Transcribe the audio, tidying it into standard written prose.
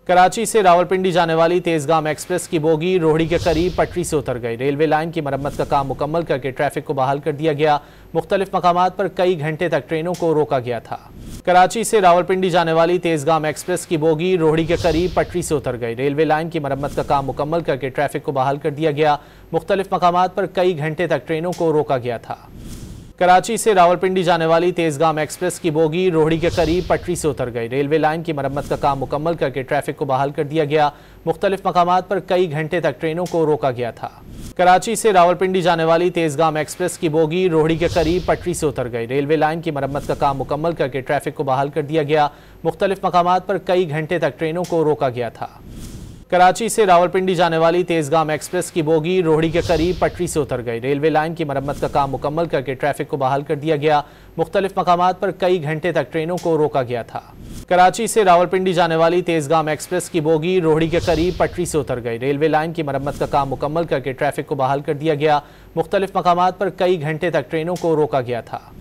कराची से रावलपिंडी जाने वाली तेजगाम एक्सप्रेस की बोगी रोहड़ी के करीब पटरी से उतर गई। रेलवे लाइन की मरम्मत का काम मुकम्मल करके ट्रैफिक को बहाल कर दिया गया। मुख्तलिफ मकामात पर कई घंटे तक ट्रेनों को रोका गया था। कराची से रावलपिंडी जाने वाली तेजगाम एक्सप्रेस की बोगी रोहड़ी के करीब पटरी से उतर गई। रेलवे लाइन की मरम्मत का काम मुकम्मल करके ट्रैफिक को बहाल कर दिया गया। मुख्तलिफ मकामात पर कई घंटे तक ट्रेनों को रोका गया था। कराची से रावलपिंडी जाने वाली तेजगाम एक्सप्रेस की बोगी रोहड़ी के करीब पटरी से उतर गई। रेलवे लाइन की मरम्मत का काम मुकम्मल करके ट्रैफिक को बहाल कर दिया गया। मुख्तलिफ मकामात पर कई घंटे तक ट्रेनों को रोका गया था। कराची से रावलपिंडी जाने वाली तेजगाम एक्सप्रेस की बोगी रोहड़ी के करीब पटरी से उतर गई। रेलवे लाइन की मरम्मत का काम मुकम्मल करके ट्रैफिक को बहाल कर दिया गया। मुख्तलिफ मकामात पर कई घंटे तक ट्रेनों को रोका गया था। कराची से रावलपिंडी जाने वाली तेजगाम एक्सप्रेस की बोगी रोहड़ी के करीब पटरी से उतर गई। रेलवे लाइन की मरम्मत का काम मुकम्मल करके ट्रैफिक को बहाल कर दिया गया। मुख्तलिफ मकामात पर कई घंटे तक ट्रेनों को रोका गया था। कराची से रावलपिंडी जाने वाली तेजगाम एक्सप्रेस की बोगी रोहड़ी के करीब पटरी से उतर गई। रेलवे लाइन की मरम्मत का काम मुकम्मल करके ट्रैफिक को बहाल कर दिया गया। मुख्तलिफ मकामात पर कई घंटे तक ट्रेनों को रोका गया था।